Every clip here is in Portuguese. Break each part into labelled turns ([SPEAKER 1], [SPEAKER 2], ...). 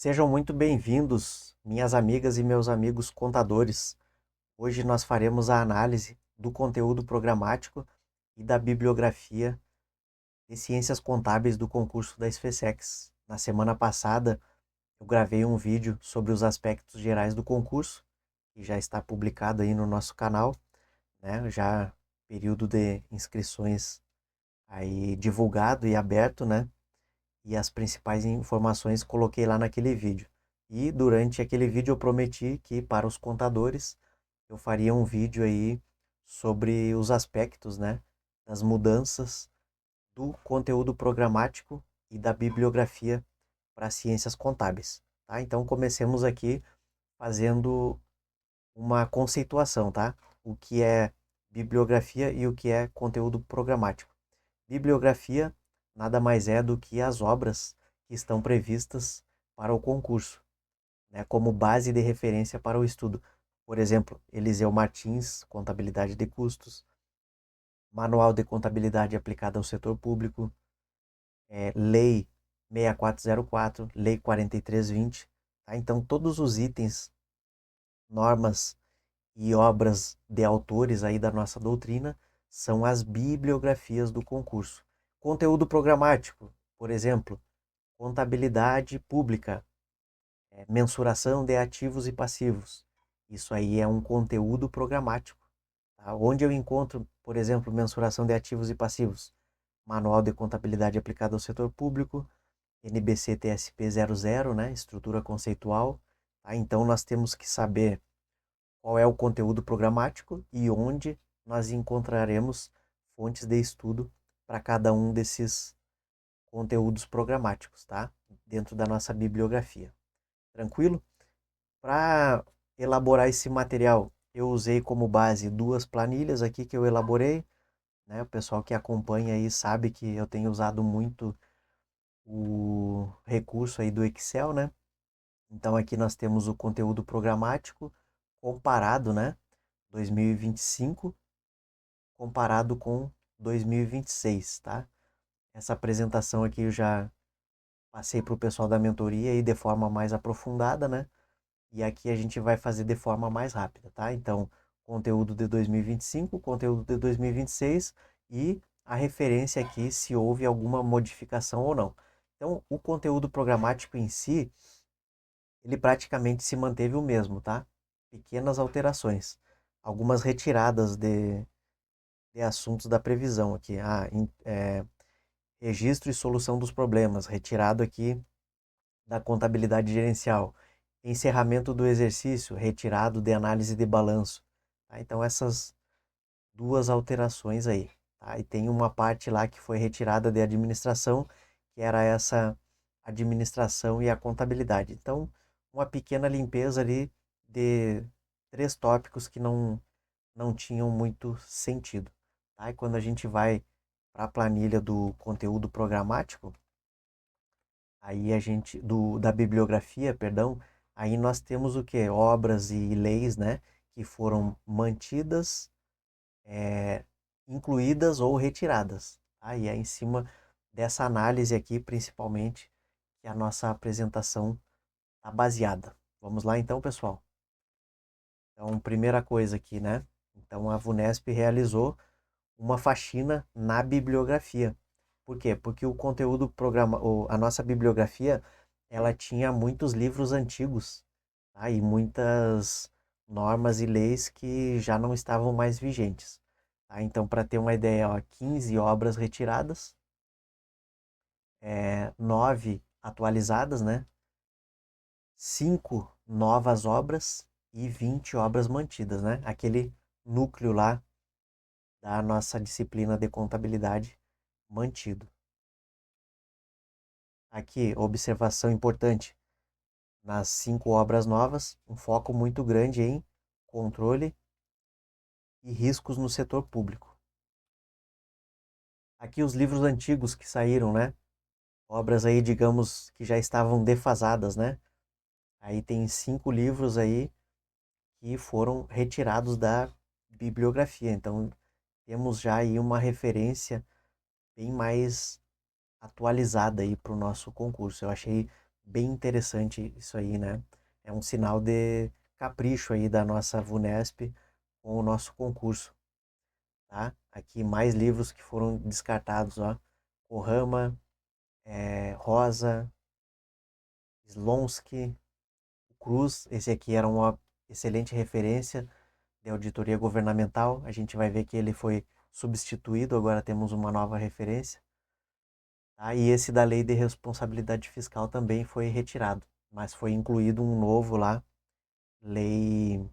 [SPEAKER 1] Sejam muito bem-vindos, minhas amigas e meus amigos contadores. Hoje nós faremos a análise do conteúdo programático e da bibliografia de ciências contábeis do concurso da SFSEX. Na semana passada, eu gravei um vídeo sobre os aspectos gerais do concurso, que já está publicado aí no nosso canal, né? Já período de inscrições aí divulgado e aberto, né? E as principais informações coloquei lá naquele vídeo. E durante aquele vídeo eu prometi que para os contadores eu faria um vídeo aí sobre os aspectos, né, das mudanças do conteúdo programático e da bibliografia para ciências contábeis, tá? Então comecemos aqui fazendo uma conceituação, tá? O que é bibliografia e o que é conteúdo programático. Bibliografia nada mais é do que as obras que estão previstas para o concurso, né, como base de referência para o estudo. Por exemplo, Eliseu Martins, Contabilidade de Custos, Manual de Contabilidade Aplicada ao Setor Público, Lei 6404, Lei 4320. Tá? Então, todos os itens, normas e obras de autores aí da nossa doutrina são as bibliografias do concurso. Conteúdo programático, por exemplo, contabilidade pública, mensuração de ativos e passivos. Isso aí é um conteúdo programático. Tá? Onde eu encontro, por exemplo, mensuração de ativos e passivos? Manual de Contabilidade Aplicada ao Setor Público, NBC TSP 00, né? Estrutura conceitual. Tá? Então nós temos que saber qual é o conteúdo programático e onde nós encontraremos fontes de estudo para cada um desses conteúdos programáticos, tá? Dentro da nossa bibliografia. Tranquilo? Para elaborar esse material, eu usei como base duas planilhas aqui que eu elaborei, né? O pessoal que acompanha aí sabe que eu tenho usado muito o recurso aí do Excel, né? Então aqui nós temos o conteúdo programático comparado, né? 2025 comparado com 2026, tá? Essa apresentação aqui eu já passei para o pessoal da mentoria aí de forma mais aprofundada, né? E aqui a gente vai fazer de forma mais rápida, tá? Então, conteúdo de 2025, conteúdo de 2026 e a referência aqui se houve alguma modificação ou não. Então, o conteúdo programático em si, ele praticamente se manteve o mesmo, tá? Pequenas alterações, algumas retiradas de assuntos da previsão aqui. Registro e solução dos problemas, retirado aqui da contabilidade gerencial. Encerramento do exercício, retirado de análise de balanço. Tá? Então, essas duas alterações aí. Tá? E tem uma parte lá que foi retirada de administração, que era essa administração e a contabilidade. Então, uma pequena limpeza ali de três tópicos que não tinham muito sentido. Tá? E quando a gente vai para a planilha do conteúdo programático, aí a gente, da bibliografia, perdão, aí nós temos o que? Obras e leis, né? Que foram mantidas, é, incluídas ou retiradas. Aí é em cima dessa análise aqui, principalmente, que a nossa apresentação está baseada. Vamos lá então, pessoal? Então, primeira coisa aqui, né? Então, a VUNESP realizou uma faxina na bibliografia. Por quê? Porque o conteúdo programa, a nossa bibliografia, ela tinha muitos livros antigos, tá? E muitas normas e leis que já não estavam mais vigentes. Tá? Então, para ter uma ideia, ó, 15 obras retiradas, 9 atualizadas, né? 5 novas obras e 20 obras mantidas, né? Aquele núcleo lá da nossa disciplina de contabilidade mantido. Aqui, observação importante. Nas 5 obras novas, um foco muito grande em controle e riscos no setor público. Aqui os livros antigos que saíram, né? Obras aí, digamos, que já estavam defasadas, né? Aí tem 5 livros aí que foram retirados da bibliografia. Então, temos já aí uma referência bem mais atualizada aí para o nosso concurso. Eu achei bem interessante isso aí, né? É um sinal de capricho aí da nossa VUNESP com o nosso concurso, tá? Aqui mais livros que foram descartados, ó. Kohama, Rosa, Slonsky, Cruz. Esse aqui era uma excelente referência de auditoria governamental. A gente vai ver que ele foi substituído, agora temos uma nova referência. Tá? E esse da lei de responsabilidade fiscal também foi retirado, mas foi incluído um novo lá, lei,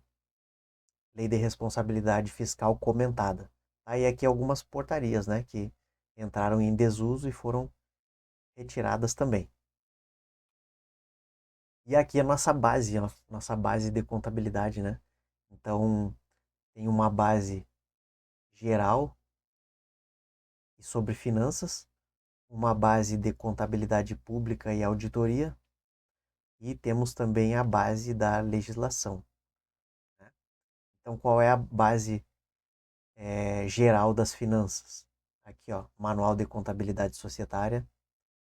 [SPEAKER 1] lei de responsabilidade fiscal comentada. Aí aqui algumas portarias, né, que entraram em desuso e foram retiradas também. E aqui a nossa base, ó, nossa base de contabilidade, né? Então, tem uma base geral e sobre finanças, uma base de contabilidade pública e auditoria, e temos também a base da legislação, né? Então, qual é a base geral das finanças? Aqui, ó, Manual de Contabilidade Societária.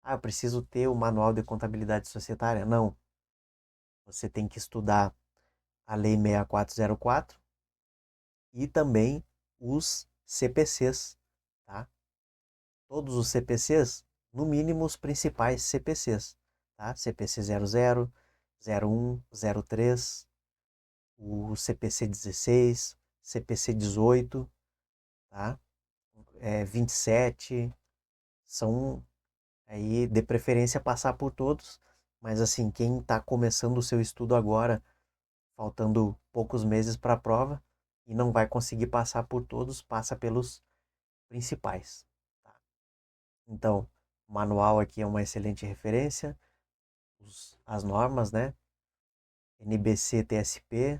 [SPEAKER 1] Ah, eu preciso ter o Manual de Contabilidade Societária? Não. Você tem que estudar a Lei 6404 e também os CPCs, tá? Todos os CPCs, no mínimo os principais CPCs, tá? CPC 00, 01, 03, o CPC 16, CPC 18, tá? 27, são aí de preferência passar por todos, mas assim, quem está começando o seu estudo agora, faltando poucos meses para a prova, e não vai conseguir passar por todos, passa pelos principais, tá? Então, o manual aqui é uma excelente referência, as normas, né? NBC, TSP,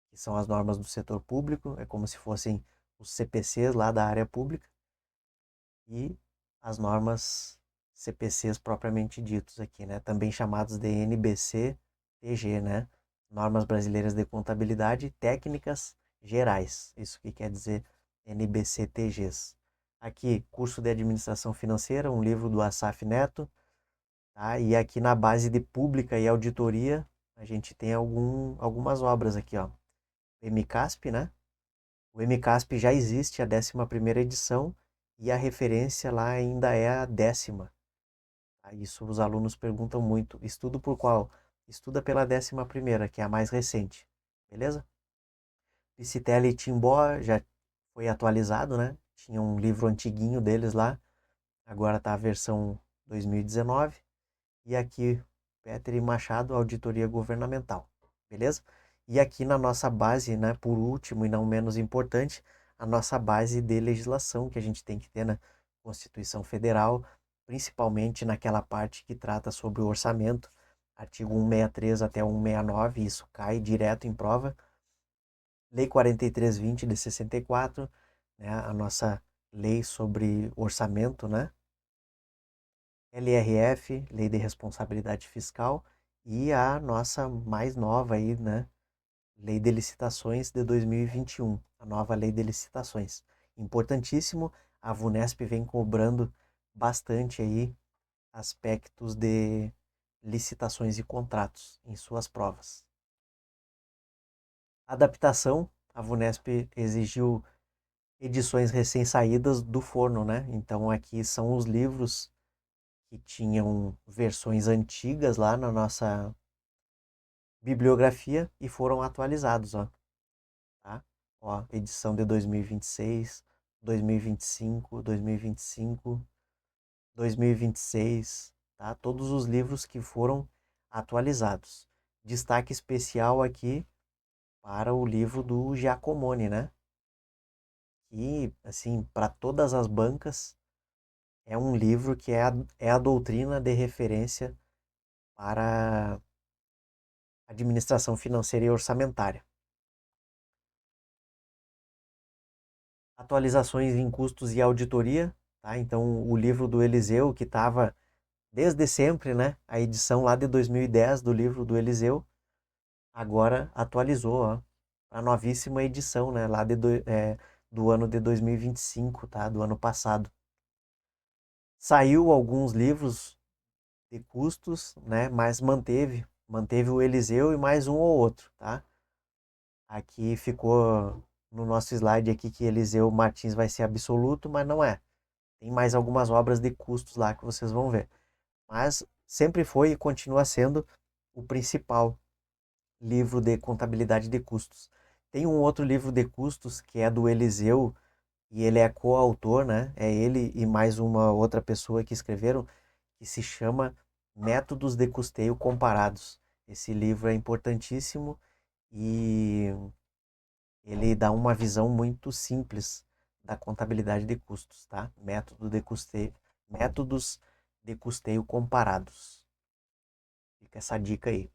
[SPEAKER 1] que são as normas do setor público, é como se fossem os CPCs lá da área pública, e as normas CPCs propriamente ditos aqui, né? Também chamados de NBC-TG, né? Normas Brasileiras de Contabilidade Técnicas Gerais. Isso que quer dizer NBC-TGs. Aqui, curso de Administração Financeira, um livro do Asaf Neto, tá? E aqui na base de Pública e Auditoria, a gente tem algumas obras aqui, ó. MCASP, né? O MCASP já existe a 11ª edição e a referência lá ainda é a 10ª. Isso os alunos perguntam muito. Estudo por qual? Estuda pela 11ª, que é a mais recente. Beleza? Piscitelli e Timbó já foi atualizado, né? Tinha um livro antiguinho deles lá. Agora está a versão 2019. E aqui, Petri Machado, Auditoria Governamental. Beleza? E aqui na nossa base, né, por último e não menos importante, a nossa base de legislação que a gente tem que ter na Constituição Federal, principalmente naquela parte que trata sobre o orçamento, artigo 163 até 169, isso cai direto em prova. Lei 4320 de 64, né, a nossa lei sobre orçamento, né? LRF, Lei de Responsabilidade Fiscal, e a nossa mais nova aí, né, Lei de Licitações de 2021, a nova Lei de Licitações. Importantíssimo, a VUNESP vem cobrando bastante aí aspectos de licitações e contratos em suas provas. Adaptação, a VUNESP exigiu edições recém-saídas do forno, né? Então aqui são os livros que tinham versões antigas lá na nossa bibliografia e foram atualizados, ó, tá? Ó, edição de 2026, 2025, 2025, 2026, tá? Todos os livros que foram atualizados. Destaque especial aqui para o livro do Giacomoni, né? Que, assim, para todas as bancas, é um livro que é a doutrina de referência para administração financeira e orçamentária. Atualizações em custos e auditoria, tá? Então, o livro do Eliseu, que estava desde sempre, né? A edição lá de 2010 do livro do Eliseu, agora atualizou, ó, a novíssima edição, né? Lá do ano de 2025, tá? Do ano passado. Saiu alguns livros de custos, né? Mas manteve o Eliseu e mais um ou outro, tá? Aqui ficou no nosso slide aqui que Eliseu Martins vai ser absoluto, mas não é. Tem mais algumas obras de custos lá que vocês vão ver. Mas sempre foi e continua sendo o principal livro de contabilidade de custos. Tem um outro livro de custos que é do Eliseu e ele é coautor, né? É ele e mais uma outra pessoa que escreveram, que se chama Métodos de Custeio Comparados. Esse livro é importantíssimo e ele dá uma visão muito simples da contabilidade de custos, tá? Métodos de custeio comparados. Fica essa dica aí.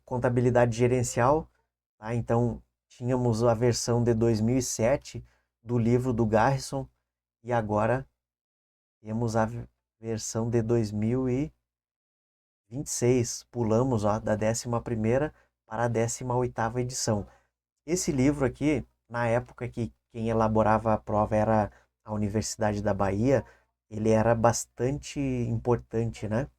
[SPEAKER 1] Contabilidade gerencial, tá? Então, tínhamos a versão de 2007 do livro do Garrison e agora temos a versão de 2026. Pulamos, ó, da 11ª para a 18ª edição. Esse livro aqui, na época que quem elaborava a prova era a Universidade da Bahia, ele era bastante importante, né?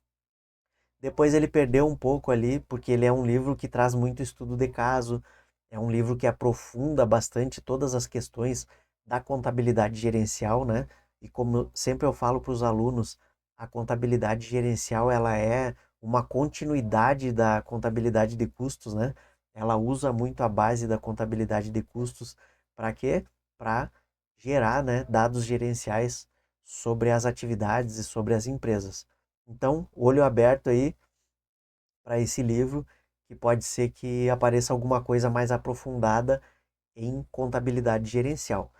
[SPEAKER 1] Depois ele perdeu um pouco ali, porque ele é um livro que traz muito estudo de caso, é um livro que aprofunda bastante todas as questões da contabilidade gerencial, né? E como sempre eu falo para os alunos, a contabilidade gerencial ela é uma continuidade da contabilidade de custos, né? Ela usa muito a base da contabilidade de custos para quê? Para gerar, né, dados gerenciais sobre as atividades e sobre as empresas. Então, olho aberto aí para esse livro, que pode ser que apareça alguma coisa mais aprofundada em contabilidade gerencial.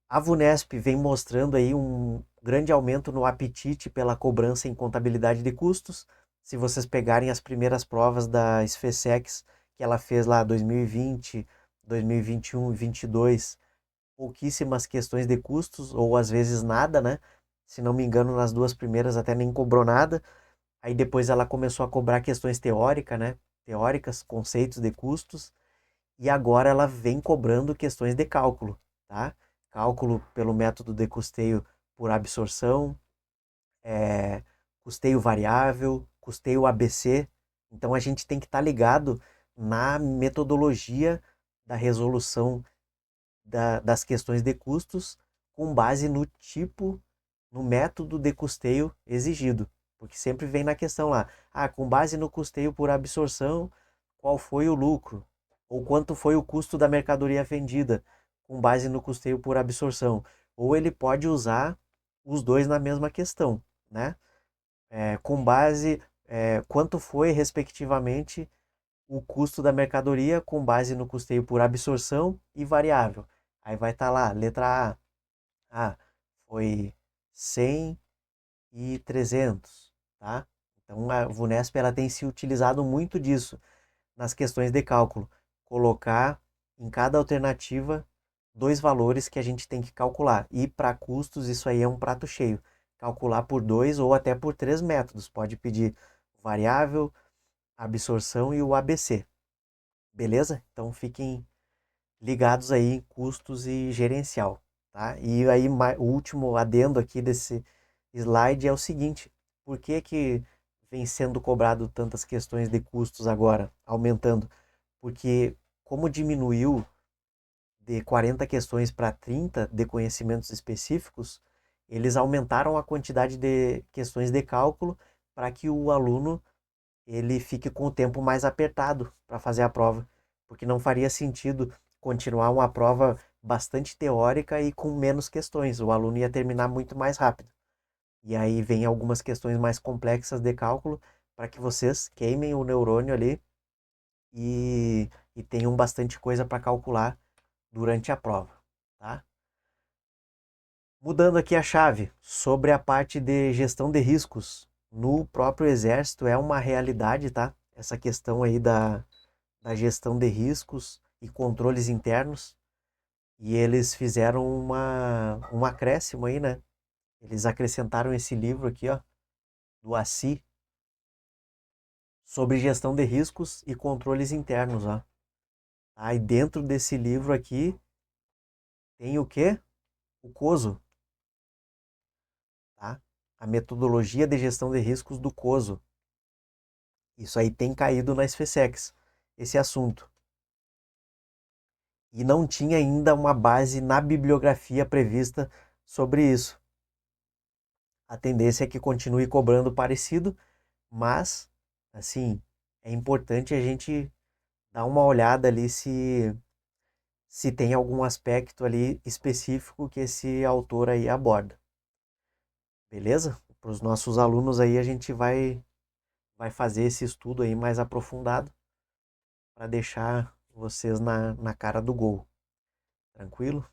[SPEAKER 1] A VUNESP vem mostrando aí um grande aumento no apetite pela cobrança em contabilidade de custos. Se vocês pegarem as primeiras provas da SFSEX, que ela fez lá 2020, 2021 e 2022, pouquíssimas questões de custos, ou às vezes nada, né? Se não me engano, nas duas primeiras até nem cobrou nada. Aí depois ela começou a cobrar questões teóricas, né? Teóricas, conceitos de custos. E agora ela vem cobrando questões de cálculo, tá? Cálculo pelo método de custeio por absorção, custeio variável, custeio ABC. Então a gente tem que estar ligado na metodologia da resolução das questões de custos com base no tipo, no método de custeio exigido. Porque sempre vem na questão lá, com base no custeio por absorção, qual foi o lucro? Ou quanto foi o custo da mercadoria vendida, com base no custeio por absorção. Ou ele pode usar os dois na mesma questão, né? Com base, quanto foi, respectivamente, o custo da mercadoria com base no custeio por absorção e variável. Aí vai estar lá, letra A. Foi 100 e 300, tá? Então a VUNESP ela tem se utilizado muito disso nas questões de cálculo. Colocar em cada alternativa dois valores que a gente tem que calcular. E para custos isso aí é um prato cheio. Calcular por dois ou até por três métodos. Pode pedir variável, absorção e o ABC. Beleza? Então fiquem ligados aí em custos e gerencial, tá? E aí o último adendo aqui desse slide é o seguinte: por que que vem sendo cobrado tantas questões de custos agora, aumentando? Porque como diminuiu de 40 questões para 30 de conhecimentos específicos, eles aumentaram a quantidade de questões de cálculo para que o aluno ele fique com o tempo mais apertado para fazer a prova, porque não faria sentido continuar uma prova bastante teórica e com menos questões, o aluno ia terminar muito mais rápido. E aí vem algumas questões mais complexas de cálculo para que vocês queimem o neurônio ali e tenham bastante coisa para calcular durante a prova, tá? Mudando aqui a chave sobre a parte de gestão de riscos no próprio Exército é uma realidade, tá? Essa questão aí da gestão de riscos e controles internos. E eles fizeram um acréscimo aí, né? Eles acrescentaram esse livro aqui, ó, do ACI, sobre gestão de riscos e controles internos, ó. Aí dentro desse livro aqui tem o quê? O COSO, tá? a metodologia de gestão de riscos do COSO. Isso aí tem caído na SFSEX, esse assunto. E não tinha ainda uma base na bibliografia prevista sobre isso. A tendência é que continue cobrando parecido, mas, assim, é importante a gente dar uma olhada ali se tem algum aspecto ali específico que esse autor aí aborda. Beleza? Para os nossos alunos aí a gente vai fazer esse estudo aí mais aprofundado para deixar vocês na cara do gol. Tranquilo?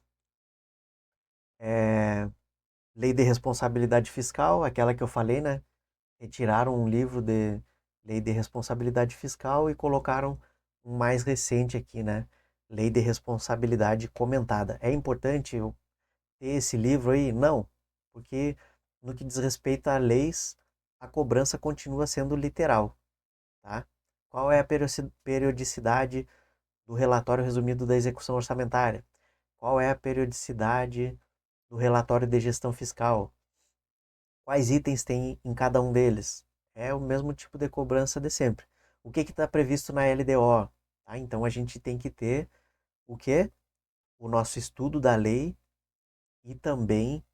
[SPEAKER 1] Lei de responsabilidade fiscal, aquela que eu falei, né? Retiraram um livro de lei de responsabilidade fiscal e colocaram um mais recente aqui, né? Lei de responsabilidade comentada. É importante eu ter esse livro aí? Não, porque no que diz respeito a leis, a cobrança continua sendo literal, tá? Qual é a periodicidade do relatório resumido da execução orçamentária? Qual é a periodicidade do relatório de gestão fiscal? Quais itens tem em cada um deles? É o mesmo tipo de cobrança de sempre. O que está previsto na LDO? Tá? Então a gente tem que ter o quê? O nosso estudo da lei e também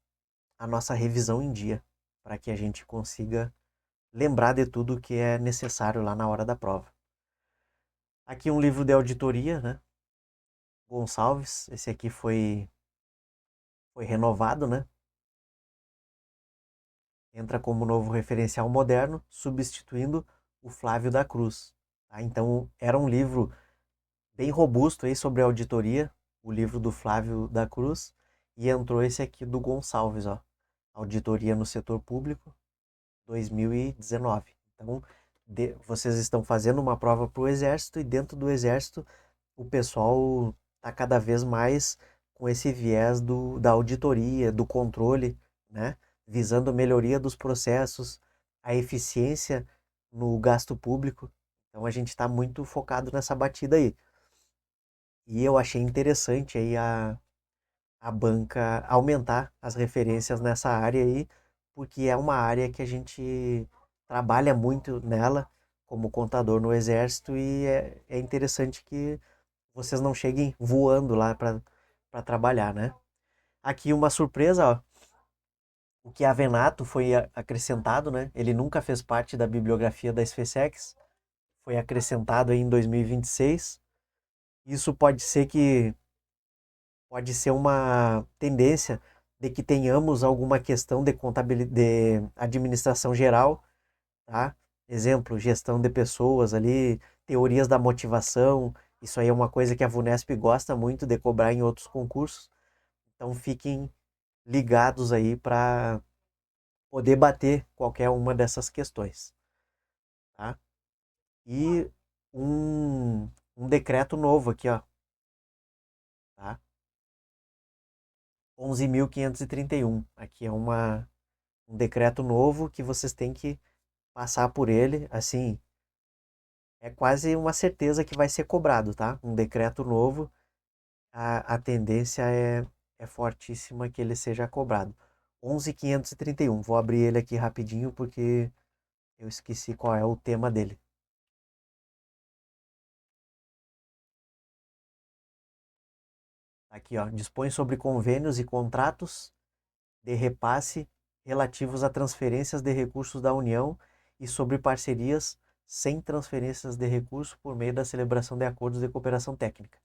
[SPEAKER 1] a nossa revisão em dia, para que a gente consiga lembrar de tudo que é necessário lá na hora da prova. Aqui um livro de auditoria, né? Gonçalves, esse aqui foi renovado, né? Entra como novo referencial moderno, substituindo o Flávio da Cruz. Tá? Então, era um livro bem robusto aí sobre auditoria, o livro do Flávio da Cruz, e entrou esse aqui do Gonçalves, ó, Auditoria no Setor Público, 2019. Então, vocês estão fazendo uma prova para o Exército e dentro do Exército o pessoal está cada vez mais com esse viés da auditoria, do controle, né? Visando a melhoria dos processos, a eficiência no gasto público. Então a gente está muito focado nessa batida aí. E eu achei interessante aí a banca aumentar as referências nessa área aí, porque é uma área que a gente trabalha muito nela como contador no Exército e é interessante que vocês não cheguem voando lá para trabalhar, né? Aqui uma surpresa, ó, o Chiavenato foi acrescentado, né? Ele nunca fez parte da bibliografia da SFSEX, foi acrescentado aí em 2026. Isso pode ser uma tendência de que tenhamos alguma questão de contabilidade, de administração geral, tá? Exemplo, gestão de pessoas ali, teorias da motivação. Isso aí é uma coisa que a VUNESP gosta muito de cobrar em outros concursos. Então fiquem ligados aí para poder bater qualquer uma dessas questões, tá? E um decreto novo aqui, ó, tá? 11.531. Aqui é um decreto novo que vocês têm que passar por ele, assim, é quase uma certeza que vai ser cobrado, tá? Um decreto novo, a tendência é fortíssima que ele seja cobrado. 11.531. Vou abrir ele aqui rapidinho porque eu esqueci qual é o tema dele. Aqui, ó, dispõe sobre convênios e contratos de repasse relativos a transferências de recursos da União e sobre parcerias sem transferências de recursos por meio da celebração de acordos de cooperação técnica,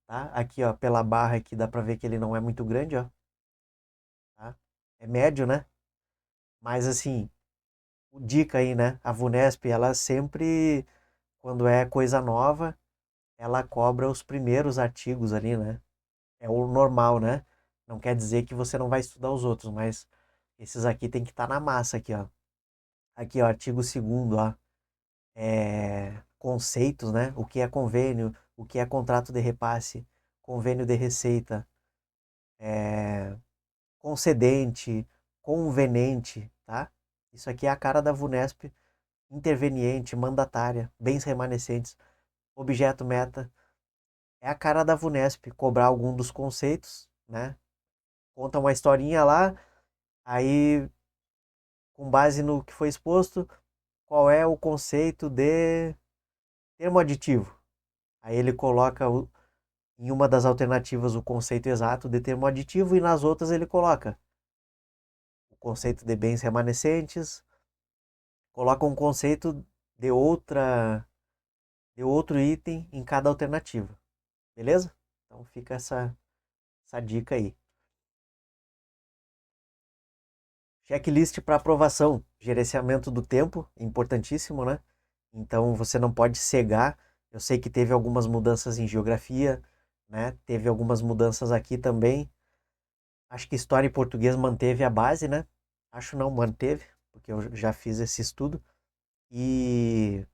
[SPEAKER 1] tá? Aqui, ó, pela barra aqui dá para ver que ele não é muito grande, ó, tá? É médio, né? Mas assim, dica aí, né? A VUNESP, ela sempre, quando é coisa nova, ela cobra os primeiros artigos ali, né? É o normal, né? Não quer dizer que você não vai estudar os outros, mas esses aqui tem que estar na massa aqui, ó. Aqui, ó, artigo 2º, ó. Conceitos, né? O que é convênio, o que é contrato de repasse, convênio de receita, concedente, convenente, tá? Isso aqui é a cara da VUNESP, interveniente, mandatária, bens remanescentes, objeto meta. É a cara da VUNESP cobrar algum dos conceitos, né? Conta uma historinha lá, aí com base no que foi exposto, qual é o conceito de termo aditivo. Aí ele coloca em uma das alternativas o conceito exato de termo aditivo e nas outras ele coloca o conceito de bens remanescentes, coloca um conceito de outro item em cada alternativa. Beleza? Então fica essa dica aí. Checklist para aprovação, gerenciamento do tempo, importantíssimo, né? Então você não pode cegar. Eu sei que teve algumas mudanças em geografia, né? Teve algumas mudanças aqui também. Acho que história e português manteve a base, né? Acho não, manteve, porque eu já fiz esse estudo. E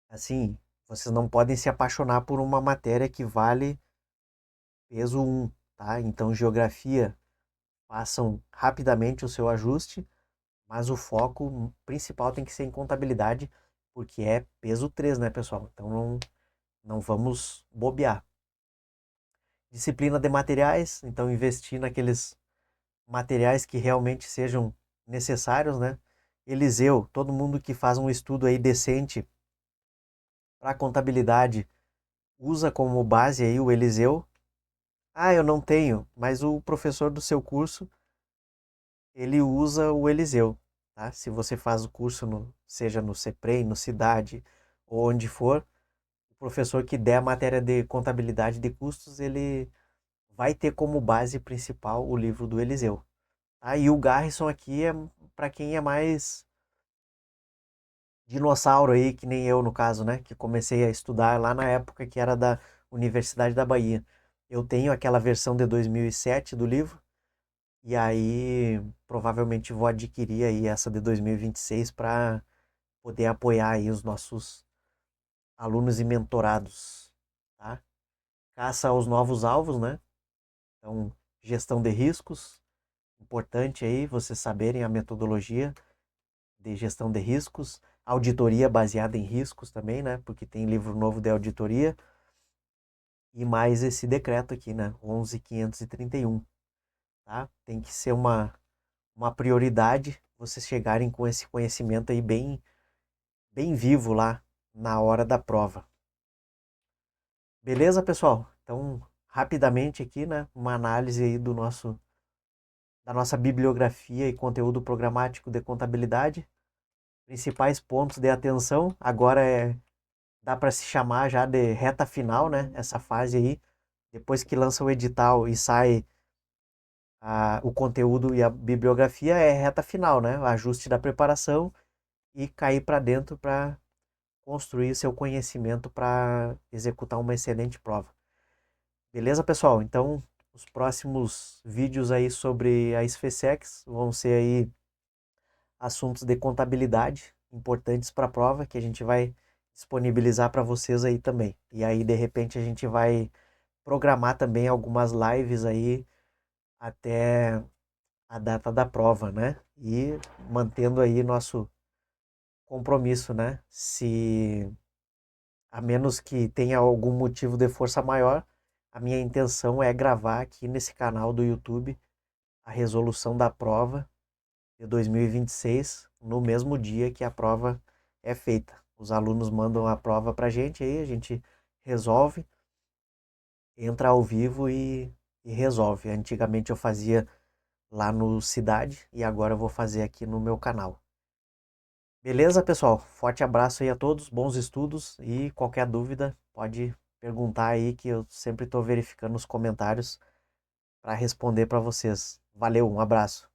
[SPEAKER 1] assim, vocês não podem se apaixonar por uma matéria que vale peso 1, tá? Então geografia, façam rapidamente o seu ajuste, mas o foco principal tem que ser em contabilidade, porque é peso 3, né, pessoal? Então não vamos bobear. Disciplina de materiais, então investir naqueles materiais que realmente sejam necessários, né? Eliseu, todo mundo que faz um estudo aí decente para contabilidade usa como base aí o Eliseu. Ah, eu não tenho, mas o professor do seu curso, ele usa o Eliseu, tá? Se você faz o curso seja no CEPREM, no Cidade ou onde for, o professor que der a matéria de contabilidade de custos, ele vai ter como base principal o livro do Eliseu. Tá? E o Garrison aqui é para quem é mais dinossauro aí, que nem eu no caso, né? Que comecei a estudar lá na época que era da Universidade da Bahia. Eu tenho aquela versão de 2007 do livro, e aí provavelmente vou adquirir aí essa de 2026 para poder apoiar aí os nossos alunos e mentorados, tá? Caça aos novos alvos, né? Então, gestão de riscos, importante aí vocês saberem a metodologia de gestão de riscos, auditoria baseada em riscos também, né? Porque tem livro novo de auditoria e mais esse decreto aqui, né? 11.531, tá? Tem que ser uma prioridade vocês chegarem com esse conhecimento aí bem vivo lá na hora da prova. Beleza, pessoal? Então, rapidamente aqui, né? Uma análise aí da nossa bibliografia e conteúdo programático de contabilidade. Principais pontos de atenção. Agora dá para se chamar já de reta final, né? Essa fase aí. Depois que lança o edital e sai o conteúdo e a bibliografia, é reta final, né? O ajuste da preparação e cair para dentro para construir seu conhecimento para executar uma excelente prova. Beleza, pessoal? Então, os próximos vídeos aí sobre a SFSEX vão ser aí assuntos de contabilidade importantes para a prova que a gente vai disponibilizar para vocês aí também. E aí, de repente, a gente vai programar também algumas lives aí até a data da prova, né? E mantendo aí nosso compromisso, né? Se a menos que tenha algum motivo de força maior, a minha intenção é gravar aqui nesse canal do YouTube a resolução da prova de 2026 no mesmo dia que a prova é feita. Os alunos mandam a prova para a gente resolve, entra ao vivo e resolve. Antigamente eu fazia lá no Cidade e agora eu vou fazer aqui no meu canal. Beleza, pessoal? Forte abraço aí a todos, bons estudos e qualquer dúvida pode perguntar aí que eu sempre estou verificando os comentários para responder para vocês. Valeu, um abraço.